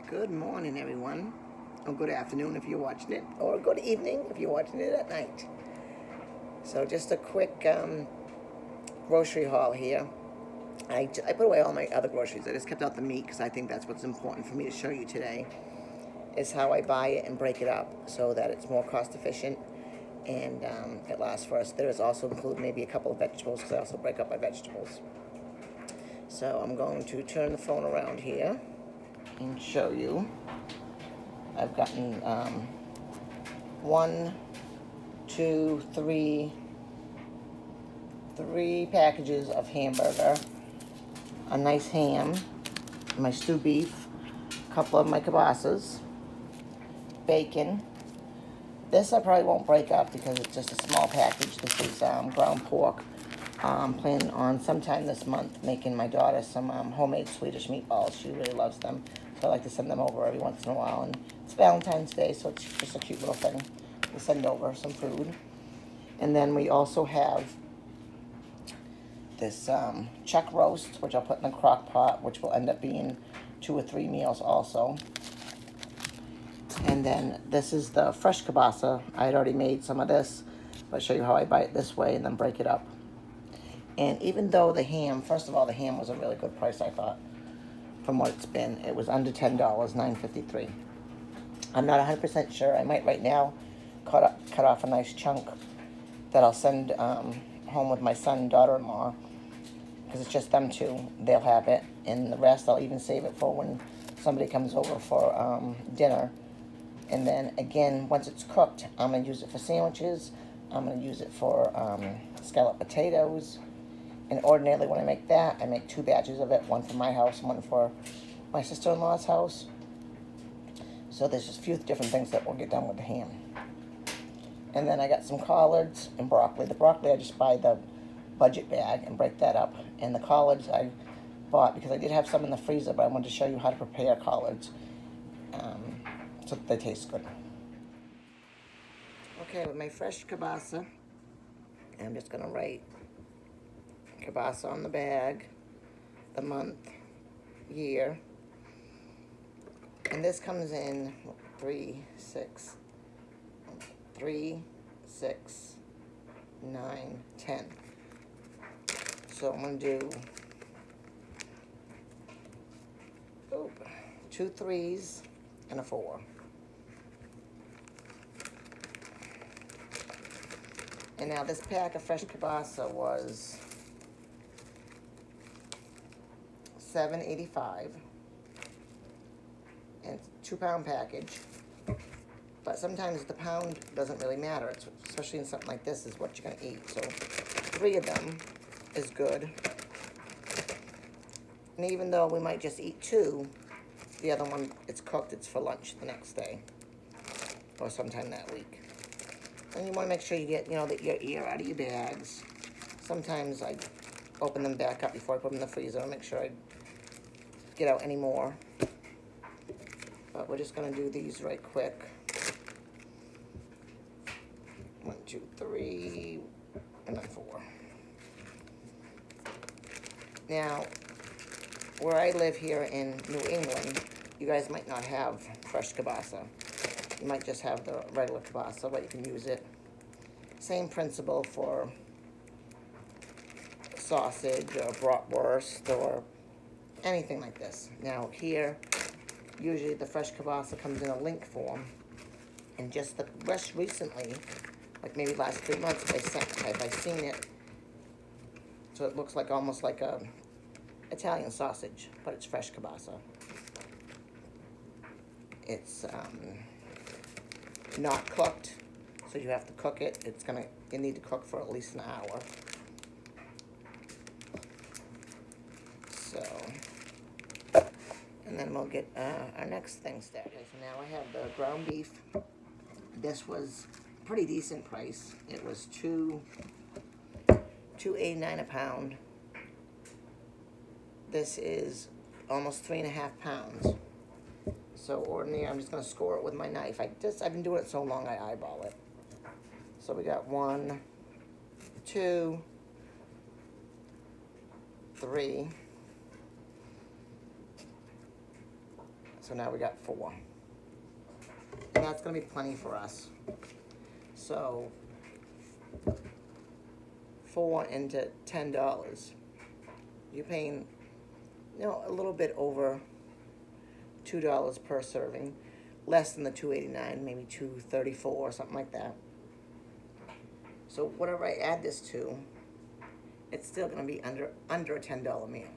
Good morning, everyone, or good afternoon if you're watching it, or good evening if you're watching it at night. So just a quick grocery haul here. I put away all my other groceries. I just kept out the meat because I think that's what's important for me to show you today, is how I buy it and break it up so that it's more cost efficient and it lasts for us. There is also include maybe a couple of vegetables because I also break up my vegetables. So I'm going to turn the phone around here and show you. I've gotten 1, 2, 3 packages of hamburger, a nice ham, my stew beef, a couple of my kielbasa's, bacon. This I probably won't break up because it's just a small package. This is ground pork. Planning on sometime this month making my daughter some homemade Swedish meatballs. She really loves them, so I like to send them over every once in a while. And it's Valentine's Day, so it's just a cute little thing to send over some food. And then we also have this chuck roast, which I'll put in the crock pot, which will end up being 2 or 3 meals also. And then this is the fresh kielbasa. I had already made some of this, but I'll show you how I buy it this way and then break it up. And even though the ham, first of all, the ham was a really good price, I thought, from what it's been. It was under $10, $9.53. I'm not 100% sure. I might right now cut off a nice chunk that I'll send home with my son and daughter-in-law, because it's just them two. They'll have it, and the rest I'll even save it for when somebody comes over for dinner. And then again, once it's cooked, I'm going to use it for sandwiches. I'm going to use it for scalloped potatoes. And ordinarily when I make that, I make 2 batches of it, one for my house and one for my sister-in-law's house. So there's just a few different things that will get done with the ham. And then I got some collards and broccoli. The broccoli I just buy the budget bag and break that up. And the collards I bought because I did have some in the freezer, but I wanted to show you how to prepare collards so that they taste good. Okay, with my fresh kielbasa, I'm just going to write kielbasa on the bag, the month, year, and this comes in 3, 6, 9, 10. So I'm going to do 2 3s and a 4. And now this pack of fresh kielbasa was $7.85, and it's a 2-pound package. But sometimes the pound doesn't really matter, especially in something like this is what you're gonna eat. So 3 of them is good. And even though we might just eat 2, the other one, it's cooked, it's for lunch the next day or sometime that week. And you want to make sure you get, your ear out of your bags. Sometimes I open them back up before I put them in the freezer and make sure I get out any more. But we're just going to do these right quick. 1, 2, 3, and then 4. Now, where I live here in New England, you guys might not have fresh kielbasa. You might just have the regular kielbasa, but you can use it. Same principle for sausage or bratwurst or anything like this. Now here, usually the fresh kielbasa comes in a link form, and just the rest recently, like maybe last 3 months, have I seen it, so it looks like almost like a Italian sausage, but it's fresh kielbasa. It's not cooked, so you have to cook it. You need to cook for at least an hour. So, and then we'll get our next thing started. Okay, so now I have the ground beef. This was a pretty decent price. It was $2.89 a pound. This is almost 3.5 pounds. So ordinary, I'm just going to score it with my knife. I've been doing it so long I eyeball it. So we got 1, 2, 3. So now we got 4. And that's gonna be plenty for us. So 4 into $10. You're paying, you know, a little bit over $2 per serving, less than the $2.89, maybe $2.34 or something like that. So whatever I add this to, it's still going to be under a $10 meal.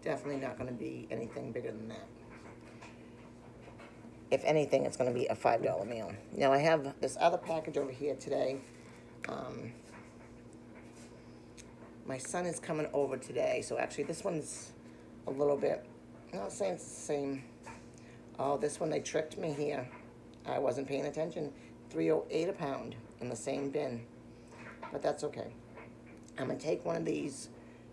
Definitely not going to be anything bigger than that. If anything, it's going to be a $5 meal. Now I have this other package over here today. My son is coming over today, so actually this one's a little bit, I'm not saying it's the same. Oh, this one, they tricked me here. I wasn't paying attention. $3.08 a pound in the same bin, but that's okay. I'm gonna take one of these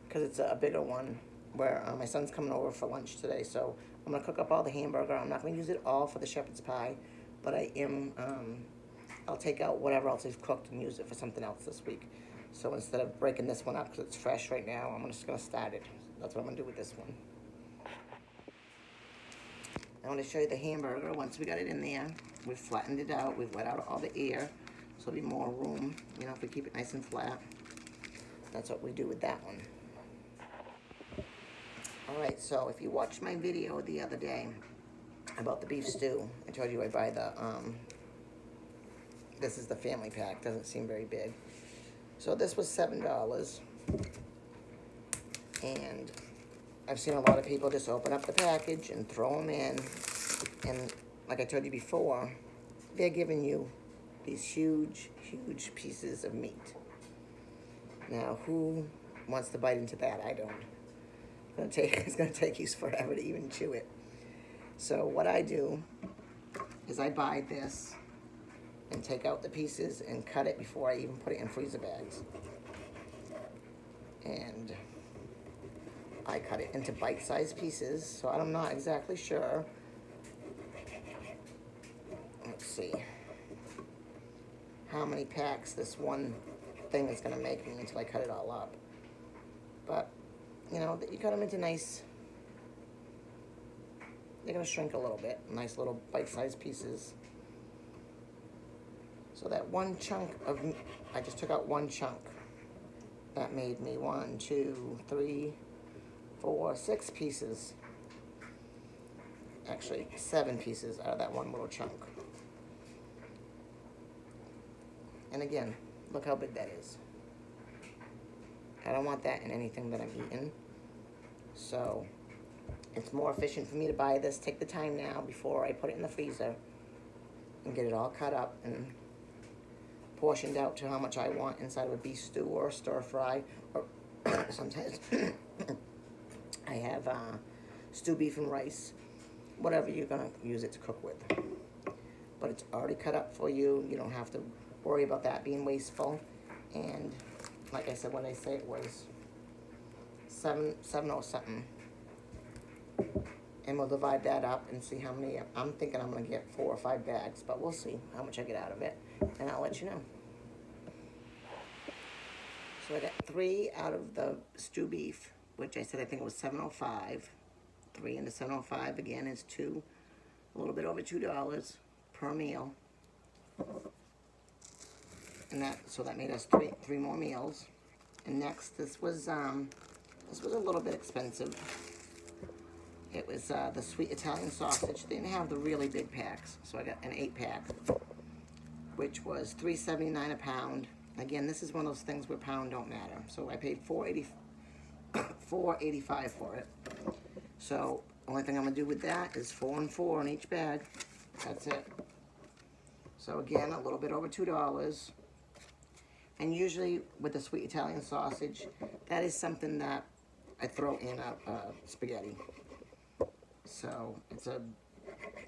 because it's a bigger one where my son's coming over for lunch today, so I'm gonna cook up all the hamburger. I'm not gonna use it all for the shepherd's pie, but I am, I'll take out whatever else is cooked and use it for something else this week. So instead of breaking this one up because it's fresh right now, I'm just gonna start it. That's what I'm gonna do with this one. I want to show you the hamburger. Once we got it in there, we've flattened it out. We've let out all the air, so there'll be more room. You know, if we keep it nice and flat. That's what we do with that one. All right, so if you watched my video the other day about the beef stew, I told you I buy the, this is the family pack. Doesn't seem very big. So this was $7. And I've seen a lot of people just open up the package and throw them in. And like I told you before, they're giving you these huge, huge pieces of meat. Now, who wants to bite into that? I don't. It's gonna take you forever to even chew it. So what I do is I buy this and take out the pieces and cut it before I even put it in freezer bags. And I cut it into bite-sized pieces, so I'm not exactly sure. Let's see how many packs this one thing is gonna make me until I cut it all up. But, you know, you cut them into nice, they're gonna shrink a little bit, nice little bite-sized pieces. So that one chunk of, I just took out one chunk. That made me 1, 2, 3, 4, 6 pieces. Actually, 7 pieces out of that one little chunk. And again, look how big that is. I don't want that in anything that I'm eating. So it's more efficient for me to buy this, take the time now before I put it in the freezer and get it all cut up and portioned out to how much I want inside of a beef stew or a stir fry, or sometimes I have stew beef and rice, whatever you're gonna use it to cook with. But it's already cut up for you. You don't have to worry about that being wasteful. And like I said, when I say it was 7 or something, and we'll divide that up and see how many. I'm thinking I'm gonna get 4 or 5 bags, but we'll see how much I get out of it, and I'll let you know. So I got 3 out of the stew beef, which I said I think it was $7.05. 3 into $7.05 again is a little bit over $2 per meal. And that made us three more meals. And next, this was a little bit expensive. It was the sweet Italian sausage. They didn't have the really big packs, so I got an 8-pack, which was $3.79 a pound. Again, this is one of those things where pound don't matter. So I paid $4.85 for it. So only thing I'm gonna do with that is 4 and 4 in each bag. That's it. So again, a little bit over $2. And usually with the sweet Italian sausage, that is something that I throw in a spaghetti. So it's a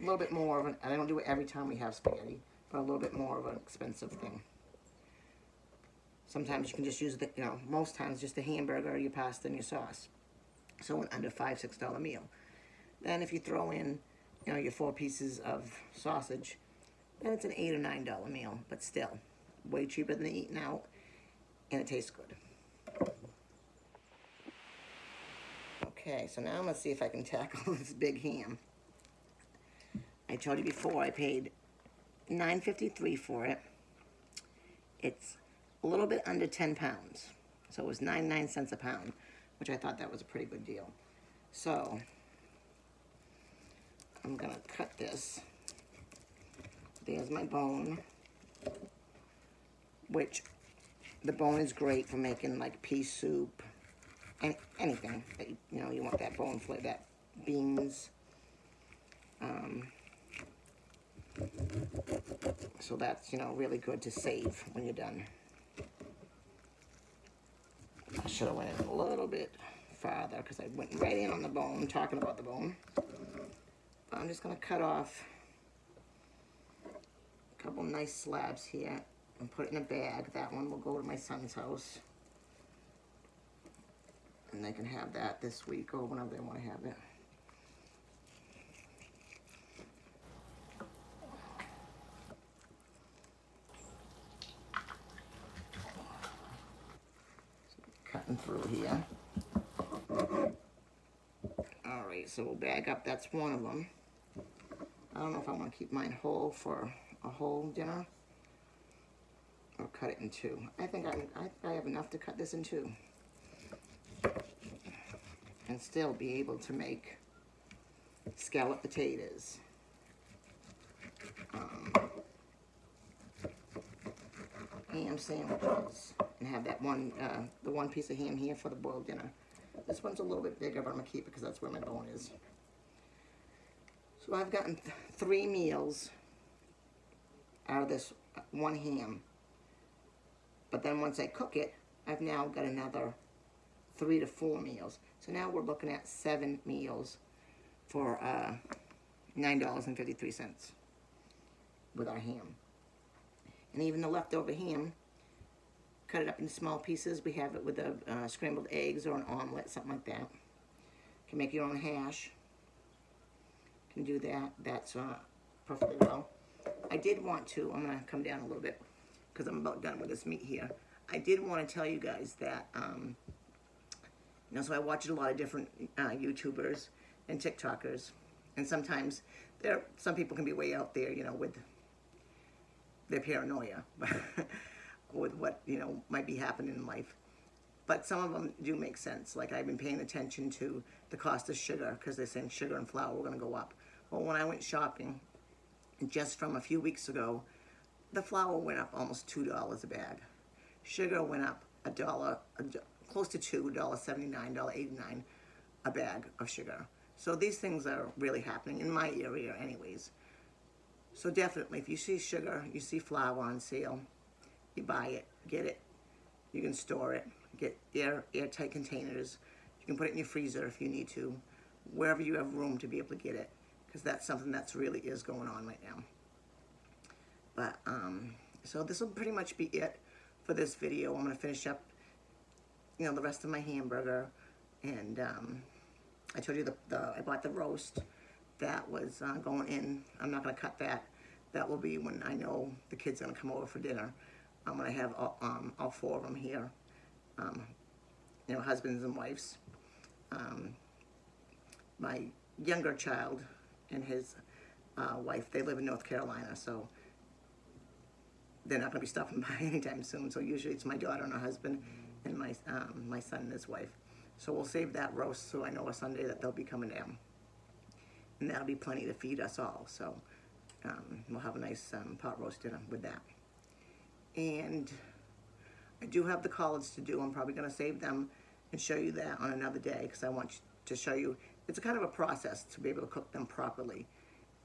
little bit more of an, I don't do it every time we have spaghetti, but a little bit more of an expensive thing. Sometimes you can just use the, most times just a hamburger, your pasta, and your sauce. So an under $5, $6 meal. Then if you throw in, your 4 pieces of sausage, then it's an $8 or $9 meal, but still way cheaper than eating out, and it tastes good. Okay, so now I'm gonna see if I can tackle this big ham. I told you before I paid $9.53 for it. It's a little bit under 10 pounds. So it was 99 cents a pound, which I thought that was a pretty good deal. So I'm gonna cut this. There's my bone, which the bone is great for making like pea soup and anything that you want that bone flavor, that beans. So that's really good to save when you're done. I should have went in a little bit farther because I went right in on the bone, talking about the bone. But I'm just gonna cut off a couple nice slabs here and put it in a bag. That one will go to my son's house. And they can have that this week or whenever they want to have it. Cutting through here. All right, so we'll bag up. That's one of them. I don't know if I want to keep mine whole for a whole dinner or cut it in two. I think I have enough to cut this in two and still be able to make scalloped potatoes. Ham sandwiches, and have that one, the one piece of ham here for the boiled dinner. This one's a little bit bigger, but I'm gonna keep it because that's where my bone is. So I've gotten 3 meals out of this one ham. But then once I cook it, I've now got another 3 to 4 meals. So now we're looking at 7 meals for $9.53 with our ham. And even the leftover ham, cut it up in small pieces. We have it with scrambled eggs or an omelet, something like that. You can make your own hash. You can do that. That's perfectly well. I did want to, I'm going to come down a little bit because I'm about done with this meat here. I did want to tell you guys that, so I watch a lot of different YouTubers and TikTokers. And sometimes some people can be way out there, with their paranoia with what, might be happening in life. But some of them do make sense. Like I've been paying attention to the cost of sugar because they're saying sugar and flour were going to go up. Well, when I went shopping, just from a few weeks ago, the flour went up almost $2 a bag. Sugar went up $1, close to $2, $1.79, $1.89 a bag of sugar. So these things are really happening in my area anyways. So definitely, if you see sugar, you see flour on sale, you buy it, get it. You can store it, get airtight containers. You can put it in your freezer if you need to, wherever you have room to be able to get it, because that's something that's really is going on right now. But, so this will pretty much be it for this video. I'm going to finish up, the rest of my hamburger. And I told you I bought the roast. That was going in. I'm not going to cut that. That will be when I know the kids are going to come over for dinner. I'm going to have all 4 of them here. Husbands and wives. My younger child and his wife, they live in North Carolina, so they're not going to be stopping by anytime soon. So usually it's my daughter and her husband and my son and his wife. So we'll save that roast so I know a Sunday that they'll be coming down. And that'll be plenty to feed us all. So we'll have a nice pot roast dinner with that. And I do have the collards to do. I'm probably going to save them and show you that on another day because I want to show you. It's a kind of a process to be able to cook them properly.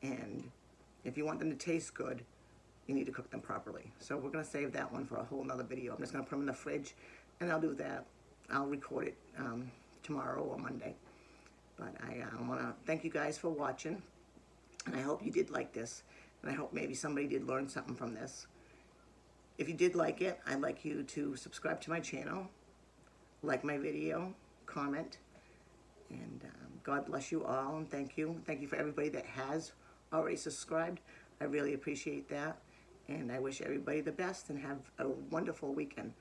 And if you want them to taste good, you need to cook them properly. So we're going to save that one for a whole nother video. I'm just going to put them in the fridge and I'll do that. I'll record it tomorrow or Monday. But I want to thank you guys for watching. And I hope you did like this. And I hope maybe somebody did learn something from this. If you did like it, I'd like you to subscribe to my channel, like my video, comment, and God bless you all, and thank you. Thank you for everybody that has already subscribed. I really appreciate that, and I wish everybody the best and have a wonderful weekend.